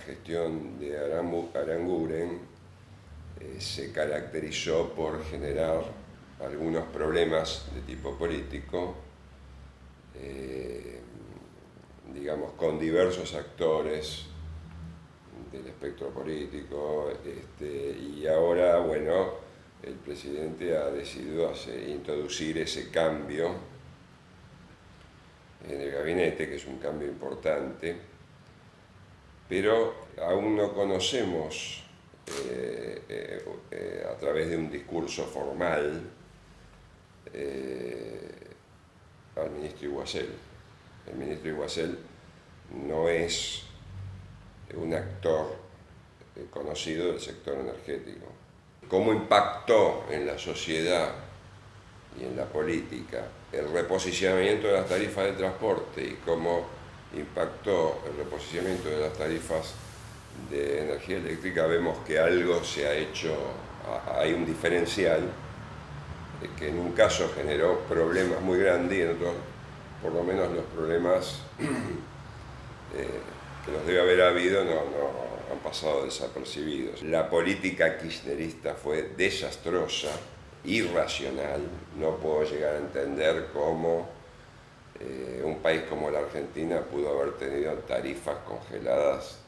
gestión de Aranguren se caracterizó por generar algunos problemas de tipo político, digamos, con diversos actores del espectro político, y ahora, bueno, el presidente ha decidido introducir ese cambio en el gabinete, que es un cambio importante, pero aún no conocemos a través de un discurso formal al ministro Iguacel. El ministro Iguacel no es un actor conocido del sector energético. ¿Cómo impactó en la sociedad y en la política el reposicionamiento de las tarifas de transporte y cómo impactó el reposicionamiento de las tarifas de energía eléctrica? Vemos que algo se ha hecho, hay un diferencial que en un caso generó problemas muy grandes y en otros, por lo menos los problemas que los debe haber habido no han pasado desapercibidos. La política kirchnerista fue desastrosa, irracional. No puedo llegar a entender cómo un país como la Argentina pudo haber tenido tarifas congeladas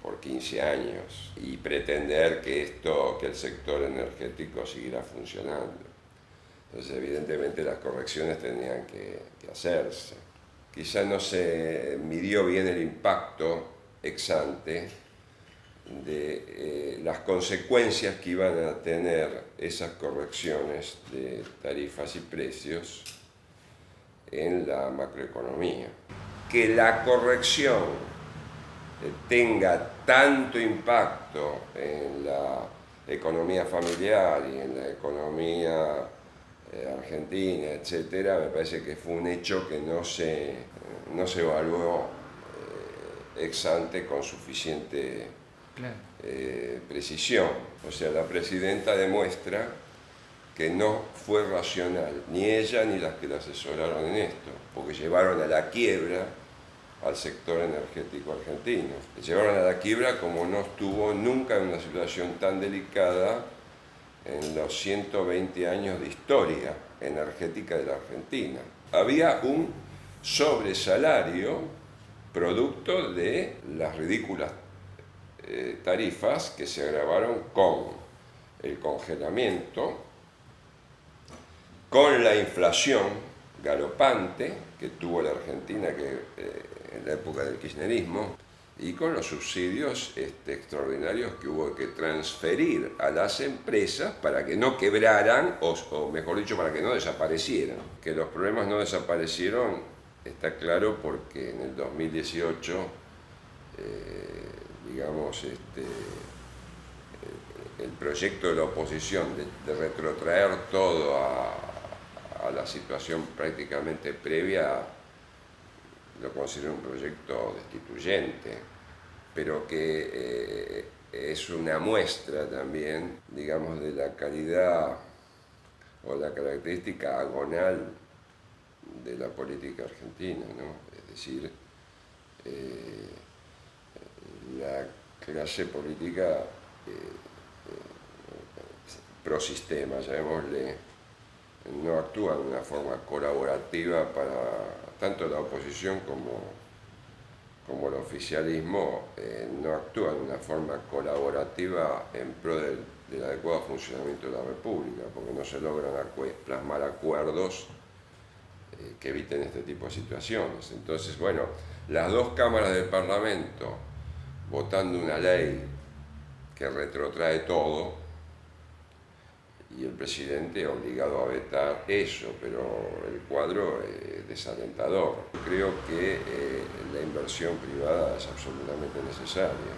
por 15 años y pretender que el sector energético siguiera funcionando. Entonces, evidentemente, las correcciones tenían que hacerse. Quizá no se midió bien el impacto ex ante de las consecuencias que iban a tener esas correcciones de tarifas y precios en la macroeconomía. Que la corrección tenga tanto impacto en la economía familiar y en la economía argentina, etcétera, me parece que fue un hecho que no se evaluó ex ante con suficiente precisión. O sea, la presidenta demuestra que no fue racional, ni ella ni las que la asesoraron en esto, porque llevaron a la quiebra al sector energético argentino. Le llevaron a la quiebra como no estuvo nunca en una situación tan delicada en los 120 años de historia energética de la Argentina. Había un sobresalario producto de las ridículas tarifas que se agravaron con el congelamiento, con la inflación galopante que tuvo la Argentina en la época del kirchnerismo, y con los subsidios extraordinarios que hubo que transferir a las empresas para que no quebraran, o mejor dicho, para que no desaparecieran. Que los problemas no desaparecieron está claro porque en el 2018, digamos, el proyecto de la oposición de retrotraer todo a la situación prácticamente previa, lo considero un proyecto destituyente, pero que es una muestra también, digamos, de la calidad o la característica agonal de la política argentina, ¿no? Es decir, la clase política prosistema, llamémosle, no actúa de una forma colaborativa para tanto la oposición como el oficialismo, no actúa de una forma colaborativa en pro del adecuado funcionamiento de la República, porque no se logran plasmar acuerdos que eviten este tipo de situaciones. Entonces, bueno, las dos cámaras del Parlamento votando una ley que retrotrae todo, y el presidente obligado a vetar eso, pero el cuadro es desalentador. Creo que la inversión privada es absolutamente necesaria.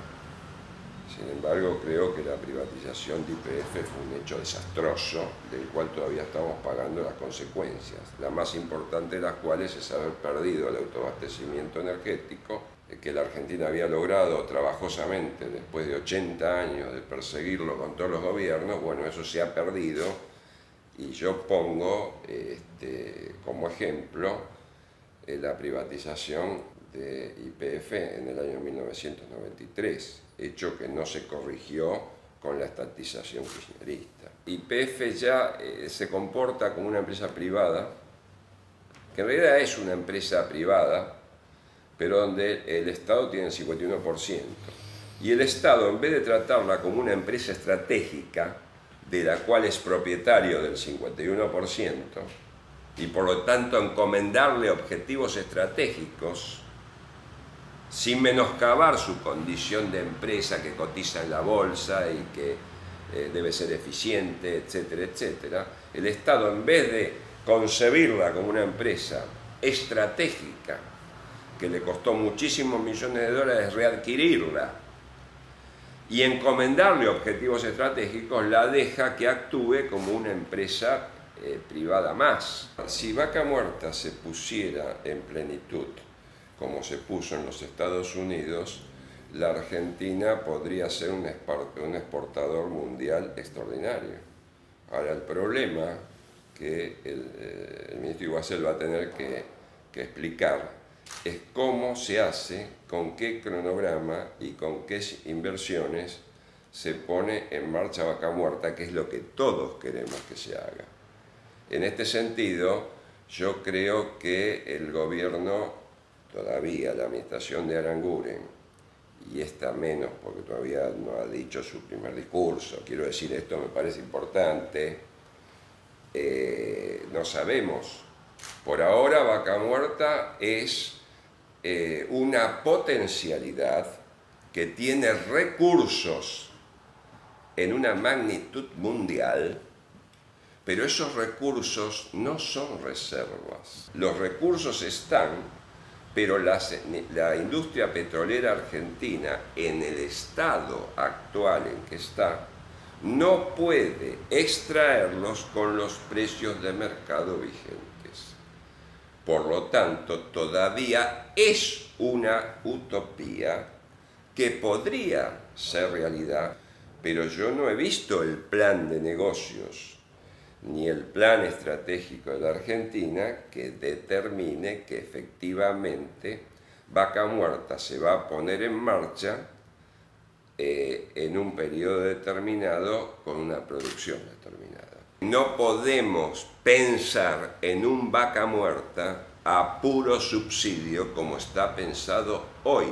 Sin embargo, creo que la privatización de YPF fue un hecho desastroso, del cual todavía estamos pagando las consecuencias. La más importante de las cuales es haber perdido el autoabastecimiento energético, que la Argentina había logrado trabajosamente después de 80 años de perseguirlo con todos los gobiernos. Bueno, eso se ha perdido, y yo pongo como ejemplo la privatización de YPF en el año 1993, hecho que no se corrigió con la estatización kirchnerista. YPF ya se comporta como una empresa privada, que en realidad es una empresa privada, pero donde el Estado tiene el 51%. Y el Estado, en vez de tratarla como una empresa estratégica, de la cual es propietario del 51%, y por lo tanto encomendarle objetivos estratégicos, sin menoscabar su condición de empresa que cotiza en la bolsa y que debe ser eficiente, etcétera, etcétera, el Estado, en vez de concebirla como una empresa estratégica, que le costó muchísimos millones de dólares readquirirla, y encomendarle objetivos estratégicos, la deja que actúe como una empresa privada más. Si Vaca Muerta se pusiera en plenitud, como se puso en los Estados Unidos, la Argentina podría ser un exportador mundial extraordinario. Ahora, el problema que el ministro Iguacel va a tener que explicar es cómo se hace, con qué cronograma y con qué inversiones se pone en marcha Vaca Muerta, que es lo que todos queremos que se haga. En este sentido, yo creo que el gobierno, todavía la administración de Aranguren, y esta menos porque todavía no ha dicho su primer discurso, quiero decir, esto me parece importante, no sabemos. Por ahora Vaca Muerta es una potencialidad que tiene recursos en una magnitud mundial, pero esos recursos no son reservas. Los recursos están, pero la industria petrolera argentina, en el estado actual en que está, no puede extraerlos con los precios de mercado vigentes. Por lo tanto, todavía es una utopía que podría ser realidad, pero yo no he visto el plan de negocios ni el plan estratégico de la Argentina que determine que efectivamente Vaca Muerta se va a poner en marcha en un periodo determinado con una producción determinada. No podemos pensar en un Vaca Muerta a puro subsidio como está pensado hoy,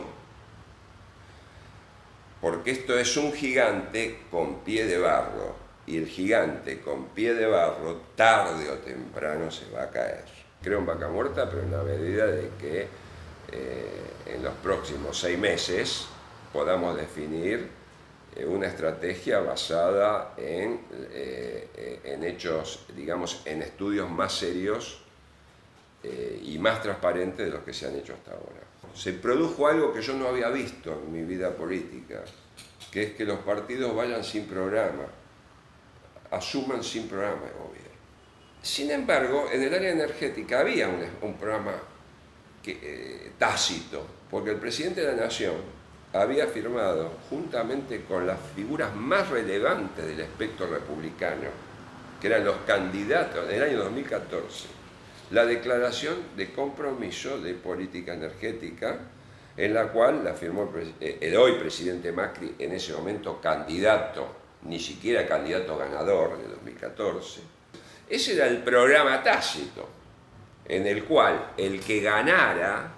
porque esto es un gigante con pie de barro, y el gigante con pie de barro tarde o temprano se va a caer. Creo en Vaca Muerta, pero en la medida de que en los próximos 6 meses podamos definir una estrategia basada en hechos, digamos, en estudios más serios y más transparentes de los que se han hecho hasta ahora. Se produjo algo que yo no había visto en mi vida política, que es que los partidos vayan sin programa, asuman sin programa de gobierno. Sin embargo, en el área energética había un programa tácito, porque el presidente de la Nación había firmado, juntamente con las figuras más relevantes del espectro republicano, que eran los candidatos en el año 2014, la declaración de compromiso de política energética, en la cual la firmó el hoy presidente Macri, en ese momento candidato, ni siquiera candidato ganador de 2014. Ese era el programa tácito, en el cual el que ganara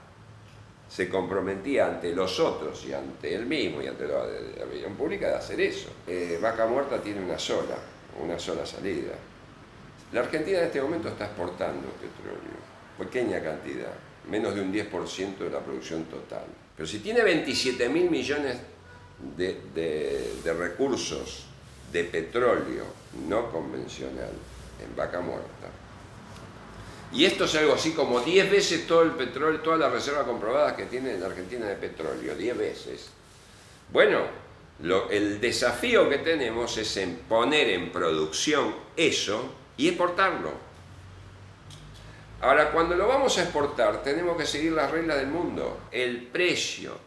se comprometía ante los otros y ante él mismo y ante la opinión pública de hacer eso. Vaca Muerta tiene una sola salida. La Argentina en este momento está exportando petróleo, pequeña cantidad, menos de un 10% de la producción total. Pero si tiene 27.000 millones de recursos de petróleo no convencional en Vaca Muerta, y esto es algo así como 10 veces todo el petróleo, todas las reservas comprobadas que tiene la Argentina de petróleo, 10 veces. Bueno, el desafío que tenemos es en poner en producción eso y exportarlo. Ahora, cuando lo vamos a exportar, tenemos que seguir las reglas del mundo. El precio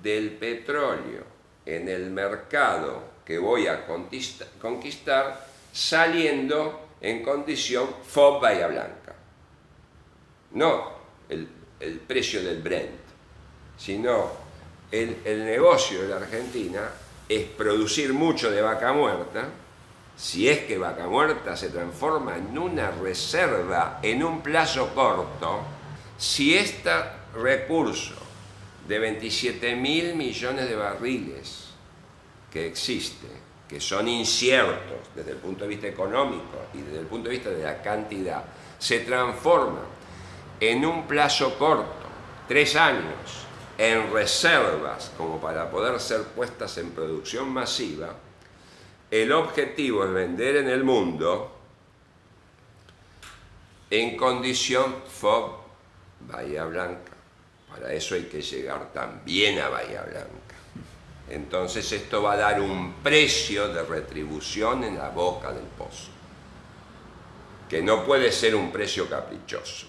del petróleo en el mercado que voy a conquistar saliendo en condición FOB Bahía Blanca. No el precio del Brent, sino el negocio de la Argentina es producir mucho de vaca muerta. Si es que vaca muerta se transforma en una reserva en un plazo corto, si este recurso de 27.000 millones de barriles que existe, que son inciertos desde el punto de vista económico y desde el punto de vista de la cantidad, se transforma en un plazo corto, 3 años, en reservas como para poder ser puestas en producción masiva, el objetivo es vender en el mundo en condición FOB Bahía Blanca. Para eso hay que llegar también a Bahía Blanca. Entonces esto va a dar un precio de retribución en la boca del pozo, que no puede ser un precio caprichoso.